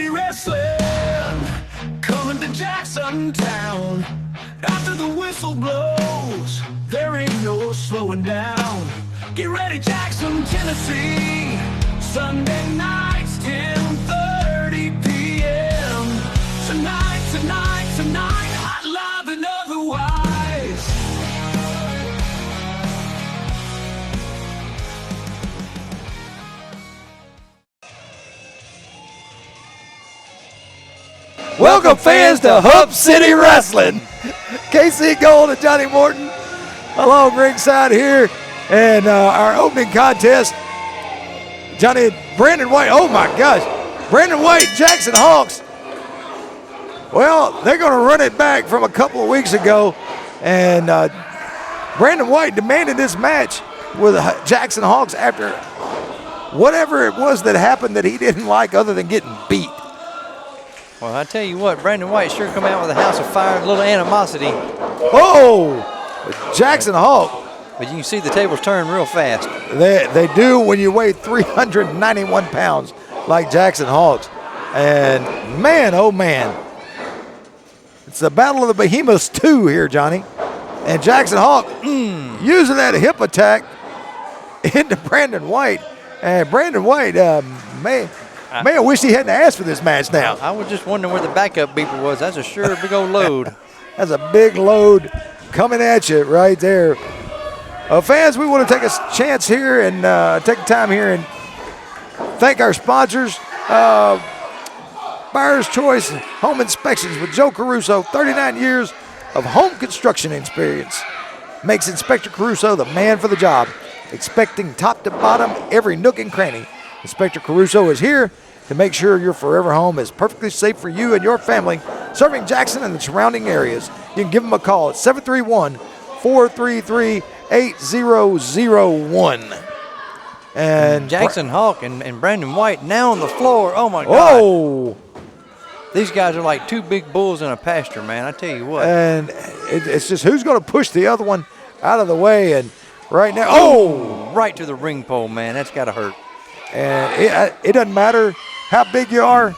City Wrestling, coming to Jaxon town. After the whistle blows, there ain't no slowing down. Get ready, Jaxon, Tennessee, Sunday nights, 10:30 p.m. Tonight, hot live and otherwise. Welcome, fans, to Hub City Wrestling. KC Gold and Johnny Morton along ringside here. And our opening contest, Brandon White, oh my gosh, Brandon White, Jaxon Hawks. Well, they're going to run it back from a couple of weeks ago. And Brandon White demanded this match with Jaxon Hawks after whatever it was that happened that he didn't like other than getting beat. Well, I tell you what, Brandon White sure come out with a house of fire and a little animosity. Oh, Jaxon Hawk. But you can see the tables turn real fast. They do when you weigh 391 pounds like Jaxon Hawks. And man, oh man. It's the Battle of the Behemoths 2 here, Johnny. And Jaxon Hawk using that hip attack into Brandon White. And Brandon White may have wished he hadn't asked for this match now. I was just wondering where the backup beeper was. That's a sure big old load. That's a big load coming at you right there. Fans, we want to take a chance here and take time here and thank our sponsors. Buyer's Choice Home Inspections with Joe Caruso, 39 years of home construction experience. Makes Inspector Caruso the man for the job. Expecting top to bottom, every nook and cranny. Inspector Caruso is here to make sure your forever home is perfectly safe for you and your family, serving Jaxon and the surrounding areas. You can give them a call at 731-433-8001. And Jaxon Hawk and Brandon White now on the floor. Oh, my God. Oh! These guys are like two big bulls in a pasture, man. I tell you what. And it's just who's going to push the other one out of the way. And right now, oh! Right to the ring pole, man. That's got to hurt. And it doesn't matter how big you are.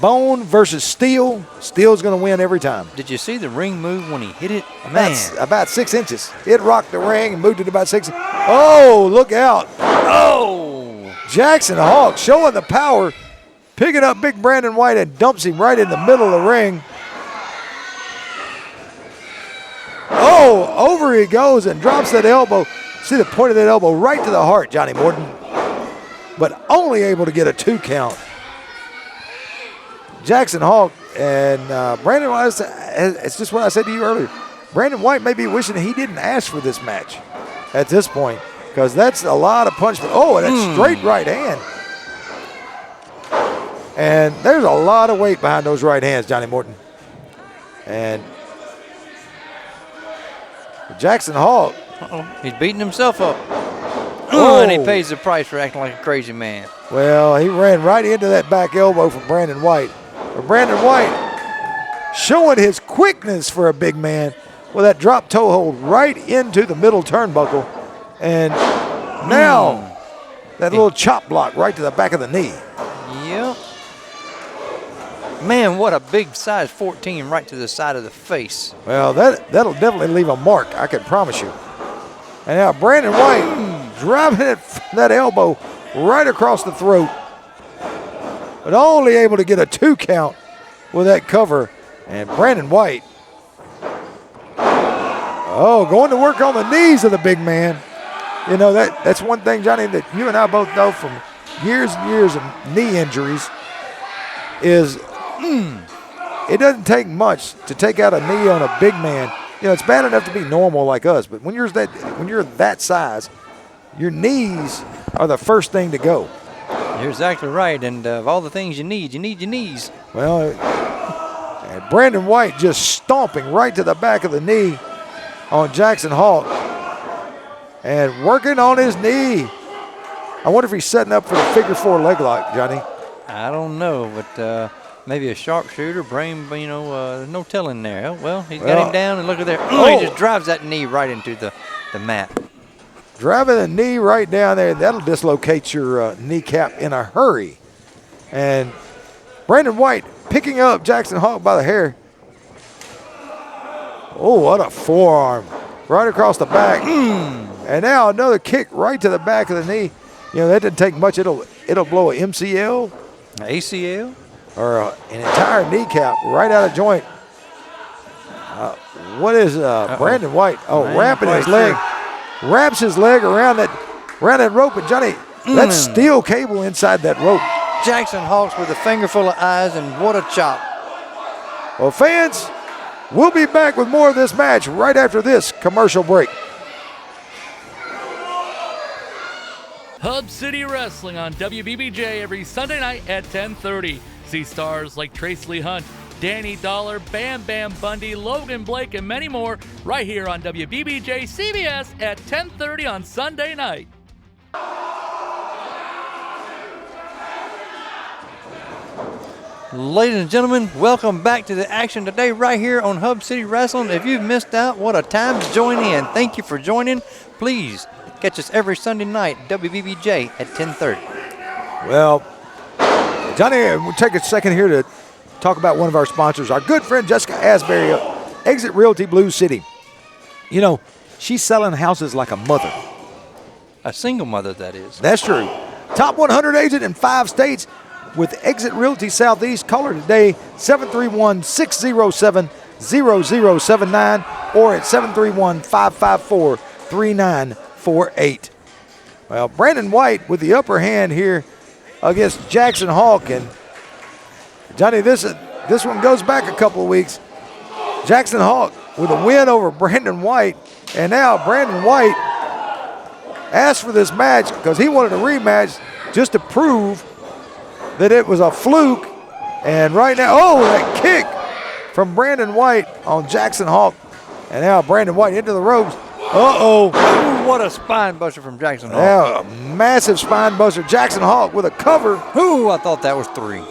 Bone versus steel. Steel's going to win every time. Did you see the ring move when he hit it? Man. About 6 inches. It rocked the ring and moved it about 6 inches. Oh, look out. Oh! Jaxon Hawk showing the power, picking up big Brandon White and dumps him right in the middle of the ring. Oh, over he goes and drops that elbow. See the point of that elbow right to the heart, Johnny Morton. But only able to get a 2 count. Jaxon Hawk and Brandon White, it's just what I said to you earlier. Brandon White may be wishing he didn't ask for this match at this point, because that's a lot of punishment. Oh, and a straight right hand. And there's a lot of weight behind those right hands, Johnny Morton. And Jaxon Hawk. He's beating himself up. Oh, and he pays the price for acting like a crazy man. Well, he ran right into that back elbow from Brandon White. But Brandon White showing his quickness for a big man with that drop toe hold right into the middle turnbuckle. And now that little chop block right to the back of the knee. Yep. Man, what a big size 14 right to the side of the face. Well, that'll definitely leave a mark, I can promise you. And now Brandon White driving that elbow right across the throat, but only able to get a 2 count with that cover. And Brandon White, going to work on the knees of the big man. You know, that's one thing, Johnny, that you and I both know from years and years of knee injuries is it doesn't take much to take out a knee on a big man. You know, it's bad enough to be normal like us, but when you're that size, your knees are the first thing to go. You're exactly right, and of all the things you need your knees. Well, and Brandon White just stomping right to the back of the knee on Jaxon Hawk and working on his knee. I wonder if he's setting up for the figure 4 leg lock, Johnny. I don't know, but maybe a sharpshooter, no telling there. Well, he's got him down, and look at there. He just drives that knee right into the mat. Driving the knee right down there, that'll dislocate your kneecap in a hurry. And Brandon White picking up Jaxon Hawk by the hair. Oh, what a forearm. Right across the back. And now another kick right to the back of the knee. You know, that didn't take much. It'll blow a MCL. ACL? Or an entire kneecap right out of joint. What is Brandon White? Oh, wrapping his leg. Wraps his leg around that rope. And Johnny, that's steel cable inside that rope. Jaxon Hawks with a finger full of eyes, and what a chop. Well, fans, we'll be back with more of this match right after this commercial break. Hub City Wrestling on WBBJ every Sunday night at 10:30. See stars like Trace Lee Hunt, Danny Dollar, Bam Bam Bundy, Logan Blake, and many more right here on WBBJ CBS at 10:30 on Sunday night. Ladies and gentlemen, welcome back to the action today right here on Hub City Wrestling. If you've missed out, what a time to join in. Thank you for joining. Please catch us every Sunday night, WBBJ at 10:30. Well, Johnny, we'll take a second here to talk about one of our sponsors, our good friend Jessica Asbury, Exit Realty Blue City. You know, she's selling houses like a mother. A single mother, that is. That's true. Top 100 agent in 5 states with Exit Realty Southeast. Call her today, 731-607-0079 or at 731-554-3948. Well, Brandon White with the upper hand here against Jaxon Hawk. And Johnny, this one goes back a couple of weeks. Jaxon Hawk with a win over Brandon White. And now Brandon White asked for this match because he wanted a rematch just to prove that it was a fluke. And right now, oh, that kick from Brandon White on Jaxon Hawk. And now Brandon White into the ropes. Uh-oh. Ooh, what a spine buster from Jaxon Hawk. Now a massive spine buster. Jaxon Hawk with a cover. Ooh, I thought that was 3.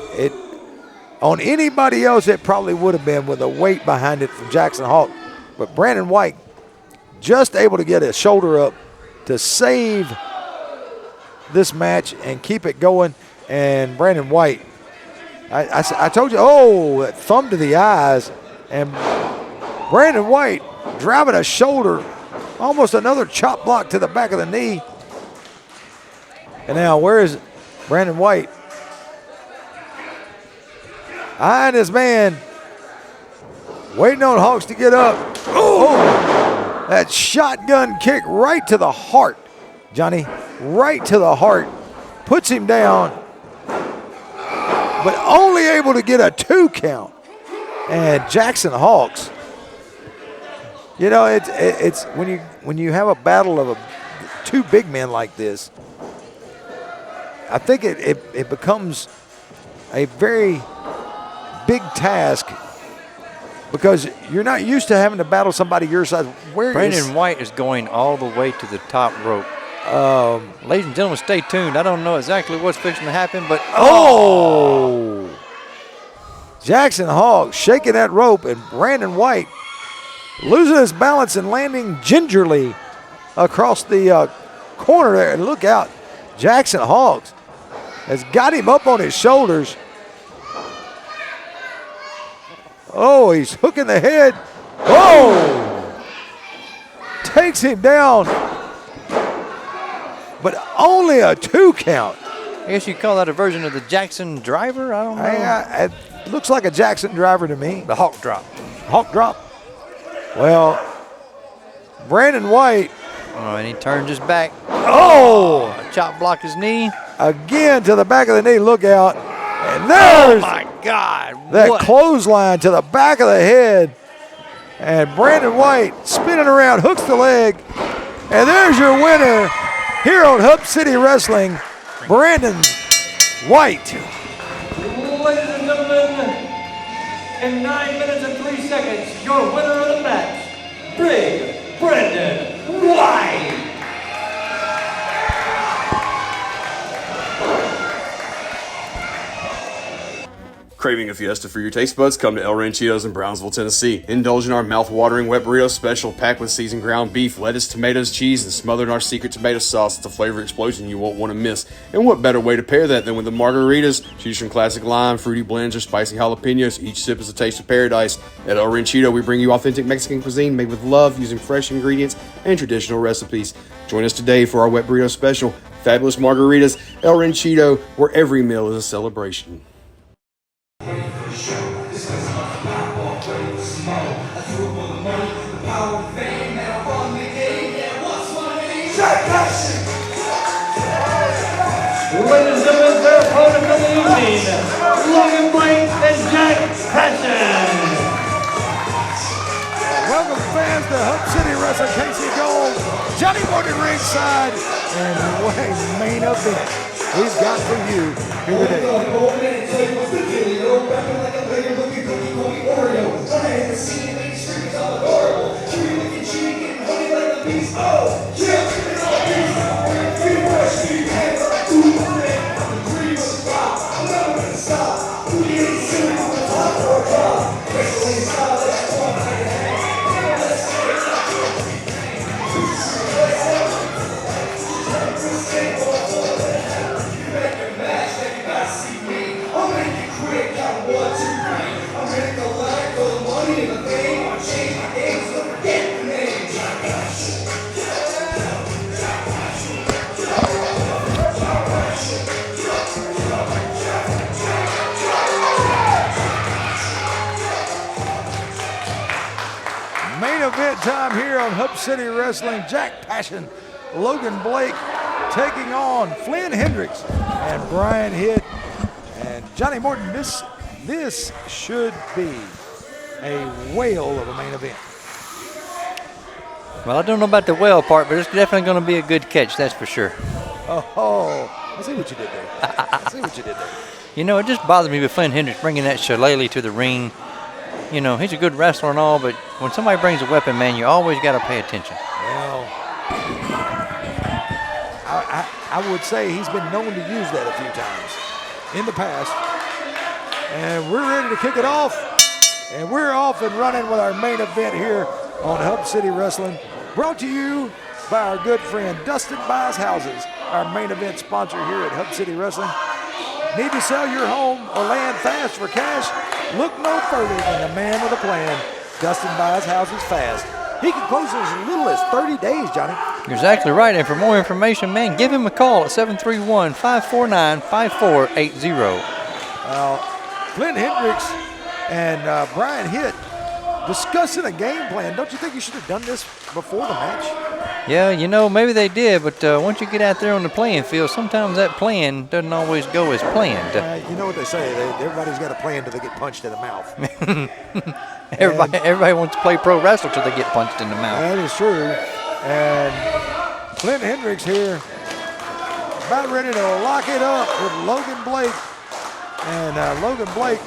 On anybody else, it probably would have been with the weight behind it from Jaxon Hawk. But Brandon White just able to get his shoulder up to save this match and keep it going. And Brandon White, I told you, oh, that thumb to the eyes. And Brandon White driving a shoulder, almost another chop block to the back of the knee. And now where is Brandon White? Eyeing his man, waiting on Hawks to get up. Oh, that shotgun kick right to the heart, Johnny, right to the heart. Puts him down, but only able to get a 2 count. And Jaxon Hawks, you know, it's when you have a battle of 2 big men like this, I think it becomes a very big task because you're not used to having to battle somebody your size. Brandon White is going all the way to the top rope. Ladies and gentlemen, stay tuned. I don't know exactly what's fixing to happen, but oh! Jaxon Hawk shaking that rope, and Brandon White losing his balance and landing gingerly across the corner there. And look out, Jaxon Hawks has got him up on his shoulders. Oh, he's hooking the head. Oh! Takes him down, but only a 2 count. I guess you call that a version of the Jaxon driver? I don't know. It looks like a Jaxon driver to me. The Hawk drop. Hawk drop. Well, Brandon White. Oh, and he turns his back. Oh! Chop blocked his knee. Again to the back of the knee. Look out. And there's oh, my God. that clothesline to the back of the head. And Brandon White spinning around, hooks the leg. And there's your winner here on Hub City Wrestling, Brandon White. Ladies and gentlemen, in 9 minutes and 3 seconds, your winner of the match, Big Brandon White. Craving a fiesta for your taste buds? Come to El Ranchitos in Brownsville, Tennessee. Indulge in our mouth-watering wet burrito special packed with seasoned ground beef, lettuce, tomatoes, cheese, and smothered in our secret tomato sauce. It's a flavor explosion you won't want to miss. And what better way to pair that than with the margaritas? Choose from classic lime, fruity blends, or spicy jalapenos. Each sip is a taste of paradise. At El Ranchito, we bring you authentic Mexican cuisine made with love using fresh ingredients and traditional recipes. Join us today for our wet burrito special. Fabulous margaritas, El Ranchito, where every meal is a celebration. Ladies and gentlemen, their opponent of the evening, Logan Blake and Jaxon. Welcome fans to Hub City Wrestling. Casey Gold, Johnny Morgan ringside, and what a main event he's got for you here today. Main event time here on Hub City Wrestling. Jack Passion, Logan Blake taking on Flynn Hendrix and Brian Hitt. And Johnny Morton, this should be a whale of a main event. Well, I don't know about the whale part, but it's definitely going to be a good catch, that's for sure. Oh, I see what you did there. I see what you did there. You know, it just bothers me with Flynn Hendrix bringing that shillelagh to the ring. You know, he's a good wrestler and all, but when somebody brings a weapon, man, you always got to pay attention. Well, I would say he's been known to use that a few times in the past. And we're ready to kick it off. And we're off and running with our main event here on Hub City Wrestling. Brought to you by our good friend Dustin Buys Houses, our main event sponsor here at Hub City Wrestling. Need to sell your home or land fast for cash? Look no further than the man with a plan. Dustin Buys Houses fast. He can close in as little as 30 days, Johnny. You're exactly right. And for more information, man, give him a call at 731-549-5480. Flynn Hendrix and Brian Hitt discussing a game plan. Don't you think you should have done this before the match? Yeah, you know, maybe they did, but once you get out there on the playing field, sometimes that plan doesn't always go as planned. You know what they say, everybody's got a plan until they get punched in the mouth. Everybody wants to play pro wrestler till they get punched in the mouth. That is true. And Flynn Hendrix here about ready to lock it up with Logan Blake. And Logan Blake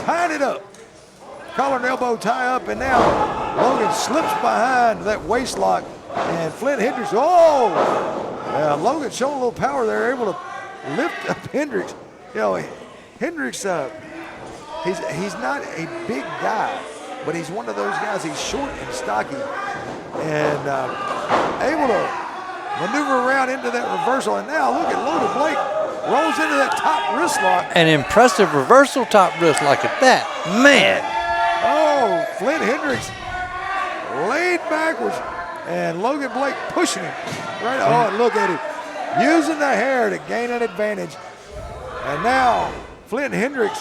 tying it up. Collar and elbow tie up, and now Logan slips behind that waist lock. And Flynn Hendrix, Logan showing a little power there, able to lift up Hendrix. You know, Hendrix, he's not a big guy, but he's one of those guys, he's short and stocky, and able to maneuver around into that reversal. And now look at Logan Blake, rolls into that top wrist lock. An impressive reversal top wrist lock at that. Man. Oh, Flynn Hendrix laid backwards. And Logan Blake pushing him. Right. Oh, and look at him. Using the hair to gain an advantage. And now Flynn Hendrix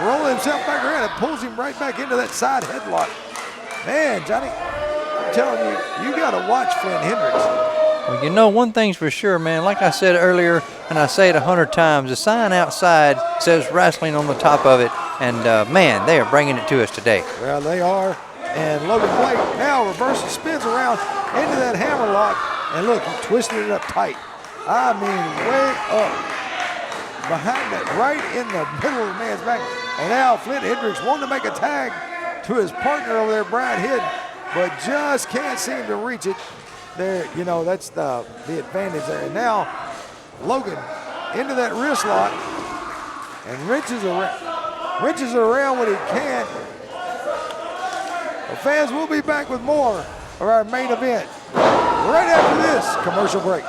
rolling himself back around and pulls him right back into that side headlock. Man, Johnny, I'm telling you, you got to watch Flynn Hendrix. Well, you know, one thing's for sure, man. Like I said earlier, and I say it 100 times, the sign outside says wrestling on the top of it. And, man, they are bringing it to us today. Well, they are. And Logan Blake now reverses, spins around into that hammer lock. And look, he twisted it up tight. I mean, way up behind that, right in the middle of the man's back. And now Flynn Hendrix wanting to make a tag to his partner over there, Brian Hitt, but just can't seem to reach it. There, you know, that's the advantage there. And now Logan into that wrist lock and wrenches around. wrenches it around when he can. Well, fans, we'll be back with more of our main event right after this commercial break.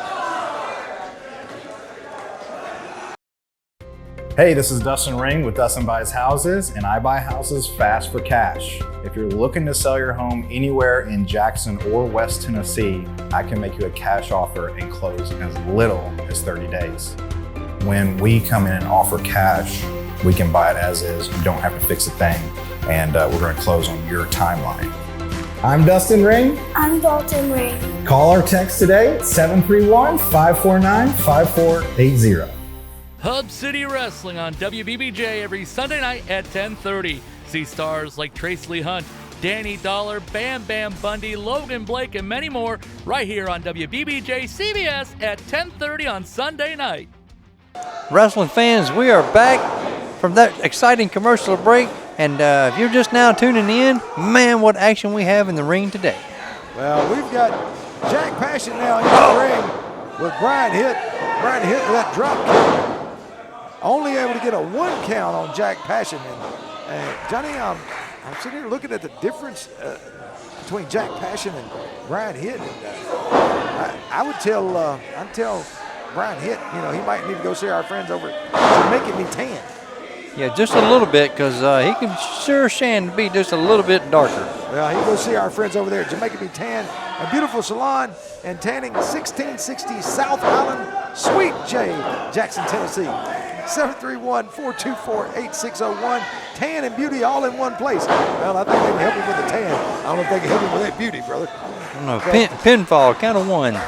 Hey, this is Dustin Ring with Dustin Buys Houses, and I buy houses fast for cash. If you're looking to sell your home anywhere in Jackson or West Tennessee, I can make you a cash offer and close in as little as 30 days. When we come in and offer cash, we can buy it as is. You don't have to fix a thing, and we're going to close on your timeline. I'm Dustin Ring. I'm Dalton Ring. Call or text today at 731-549-5480. Hub City Wrestling on WBBJ every Sunday night at 10:30. See stars like Tracy Hunt, Danny Dollar, Bam Bam Bundy, Logan Blake, and many more right here on WBBJ CBS at 10:30 on Sunday night. Wrestling fans, we are back from that exciting commercial break. And if you're just now tuning in, man, what action we have in the ring today. Well, we've got Jack Passion now in the ring with Brian Hitt. Brian Hitt with that drop kick. Only able to get a 1 count on Jack Passion. And Johnny, I'm sitting here looking at the difference between Jack Passion and Brian Hitt. And I would tell, I'd tell Brian Hitt, you know, he might need to go see our friends over at Making Me Tan. Yeah, just a little bit, because he can sure stand to be just a little bit darker. Well, he can go see our friends over there at Jamaica Be Tan, a beautiful salon and tanning, 1660 South Island, Suite J, Jackson, Tennessee. 731-424-8601. Tan and beauty all in one place. Well, I think they can help him with the tan. I don't know if they can help him with that beauty, brother. I don't know, pinfall, count of one.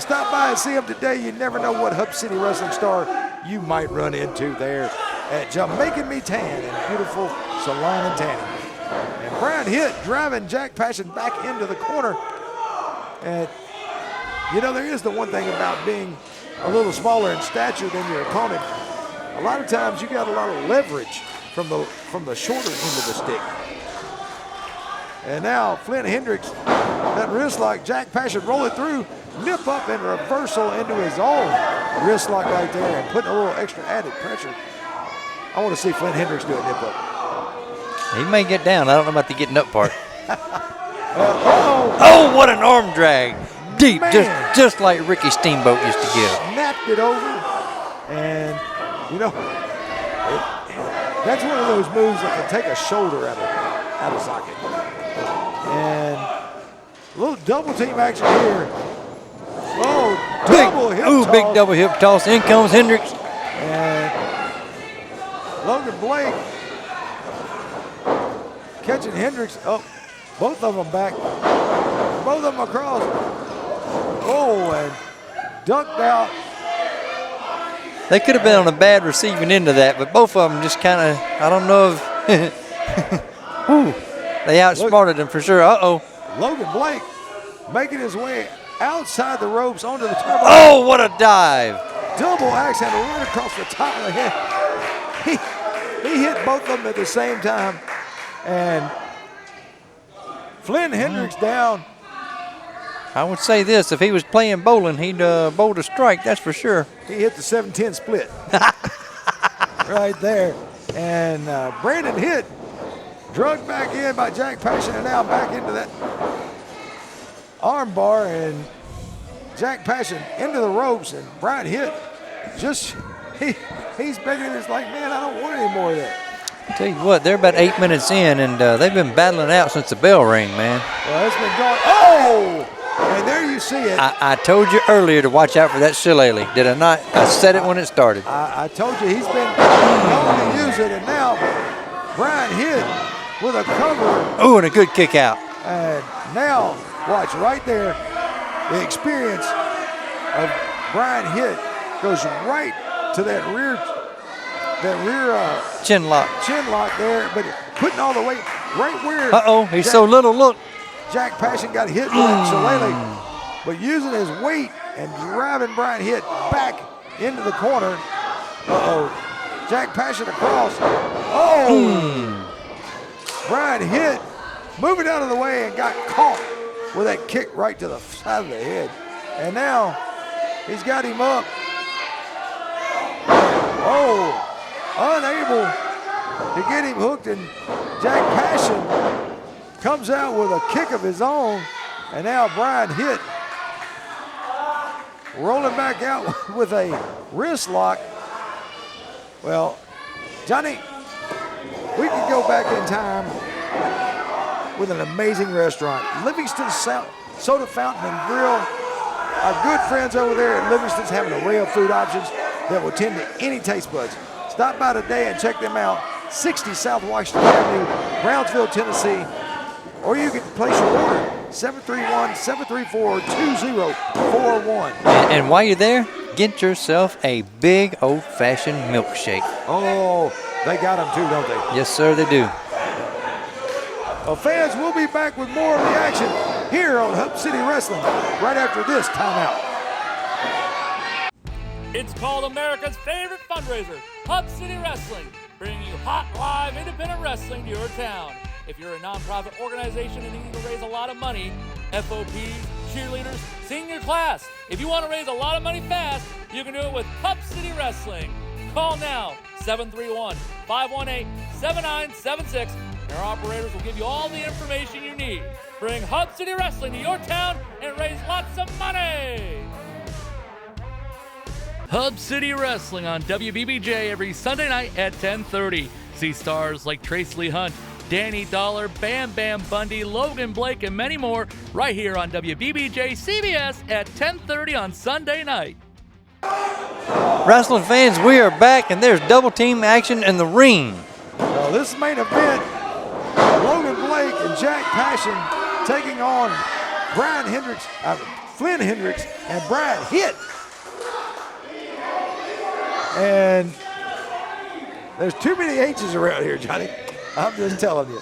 Stop by and see him today. You never know what Hub City Wrestling star you might run into there at Jamaica Me Tan and beautiful salon and tanning. And Brian Hitt driving Jack Passion back into the corner. And, you know, there is the one thing about being a little smaller in stature than your opponent. A lot of times you got a lot of leverage from the shorter end of the stick. And now Flynn Hendrix, that wrist lock, Jack Passion roll it through, nip up and reversal into his own wrist lock right there and putting a little extra added pressure. I want to see Flynn Hendrix do a nip up. He may get down. I don't know about the getting up part. Oh, what an arm drag. Deep, Man. just like Ricky Steamboat used to give. snapped it over. And, you know, that's one of those moves that can take a shoulder out of socket. And a little double team action here. Oh, double hip toss. Big double hip toss. In comes Hendrix. And Logan Blake catching Hendrix. Oh, both of them back. Both of them across. Oh, and ducked out. They could have been on a bad receiving end of that, but both of them just kind of, I don't know if, they outsmarted them for sure. Uh-oh. Logan Blake making his way outside the ropes onto the turnbuckle. Oh, what a dive. Double axe handle right across the top of the head. He hit both of them at the same time. And Flynn Hendrix down. I would say this, if he was playing bowling, he'd bowl a strike, that's for sure. He hit the 7-10 split right there. And Brandon Hitt drugged back in by Jack Passion and now back into that arm bar, and Jack Passion into the ropes, and Brian Hitt just, he's begging. It's like, man, I don't want any more of that. Tell you what, they're about 8 minutes in, and they've been battling out since the bell rang, man. Well, it's been going, oh! And there you see it. I told you earlier to watch out for that shillelagh. Did I not? I said it when it started. I told you he's been known to use it, and now Brian Hitt with a cover. Oh, and a good kick out. And now, watch right there, the experience of Brian Hitt goes right to that rear Chin lock. chin lock there, but putting all the weight right where. Uh-oh, he's so little, look. Jack Passion got hit with that shillelagh, but using his weight and driving Brian Hitt back into the corner. Uh-oh. Jack Passion across. Oh! Brian Hitt moving out of the way and got caught with that kick right to the side of the head. And now he's got him up. Oh, unable. to get him hooked, and Jack Passion comes out with a kick of his own, and now Brian Hitt rolling back out with a wrist lock. Well, Johnny, we could go back in time with an amazing restaurant. Livingston Soda Fountain and Grill. Our good friends over there at Livingston's have an array of food options that will tend to any taste buds. Stop by today and check them out. 60 South Washington Avenue, Brownsville, Tennessee. Or you can place your order, 731-734-2041. And while you're there, get yourself a big old-fashioned milkshake. Oh, they got them too, don't they? Yes, sir, they do. Well, fans, we'll be back with more of the action here on Hub City Wrestling right after this timeout. It's called America's favorite fundraiser, Hub City Wrestling, bringing you hot, live, independent wrestling to your town. If you're a nonprofit organization and need to raise a lot of money, FOPs, cheerleaders, senior class, if you want to raise a lot of money fast, you can do it with Hub City Wrestling. Call now, 731-518-7976. Our operators will give you all the information you need. Bring Hub City Wrestling to your town and raise lots of money. Hub City Wrestling on WBBJ every Sunday night at 10:30. See stars like Tracy Hunt, Danny Dollar, Bam Bam Bundy, Logan Blake, and many more right here on WBBJ CBS at 10:30 on Sunday night. Wrestling fans, we are back, and there's double team action in the ring. Well, this main event, Logan Blake and Jack Passion taking on Flynn Hendrix and Brian Hitt. And there's too many H's around here, Johnny. I'm just telling you.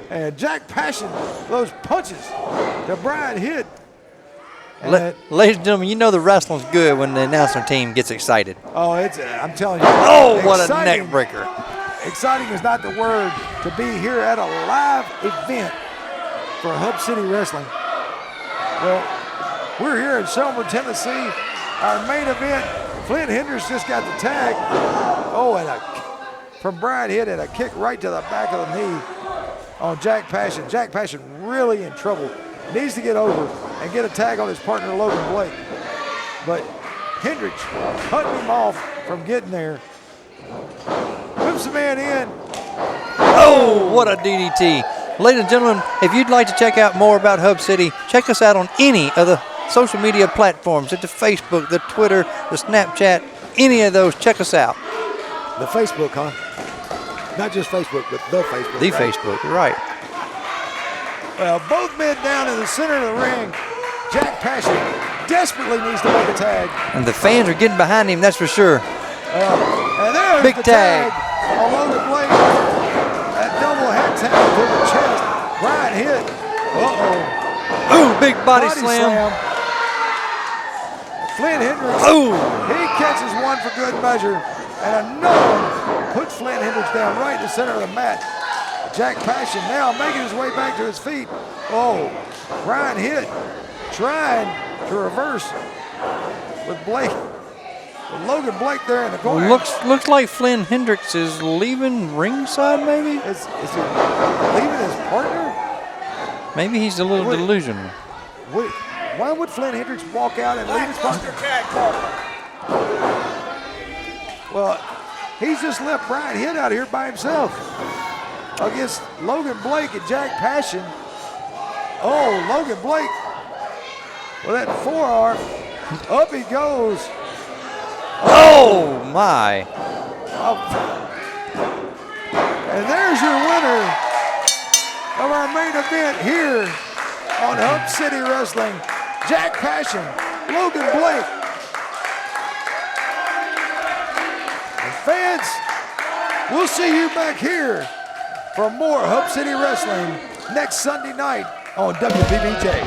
And Jack Passion, those punches to Brian Hitt. Ladies and gentlemen, you know the wrestling's good when the announcer team gets excited. Oh, I'm telling you. Oh, what a neck breaker. Exciting is not the word to be here at a live event for Hub City Wrestling. Well, we're here in Selmer, Tennessee. Our main event, Flynn Hendrix just got the tag. Oh, and from Brian Hitt, and a kick right to the back of the knee on Jack Passion. Jack Passion really in trouble. Needs to get over and get a tag on his partner, Logan Blake. But Hendrix cutting him off from getting there. Whips the man in. Oh, what a DDT. Ladies and gentlemen, if you'd like to check out more about Hub City, check us out on any of the social media platforms, at the Facebook, the Twitter, the Snapchat, any of those, check us out. The Facebook, huh? Not just Facebook, but the Facebook. The right? Facebook, you're right. Well, both men down in the center of the ring. Jack Passion desperately needs to make a tag. And the fans are getting behind him, that's for sure. And there's Big the tag. on Logan Blake. That double head tag to the chest. Brian Hitt. Uh-oh. Ooh, big body slam. Flynn Hendrix. Ooh. He catches one for good measure. And another one puts Flynn Hendrix down right in the center of the mat. Jack Passion now making his way back to his feet. Oh, Brian Hitt trying to reverse with Blake. With Logan Blake there in the corner. Looks like Flynn Hendrix is leaving ringside, maybe? Is he leaving his partner? Maybe he's a little delusional. Why would Flynn Hendrix walk out and leave his partner? Well, he's just left Brian Hitt out here by himself against Logan Blake and Jack Passion. Oh, Logan Blake with that forearm. Up he goes. Oh, my. And there's your winner of our main event here on Hub City Wrestling. Jack Passion, Logan Blake. And fans, we'll see you back here for more Hub City Wrestling next Sunday night on WBBJ.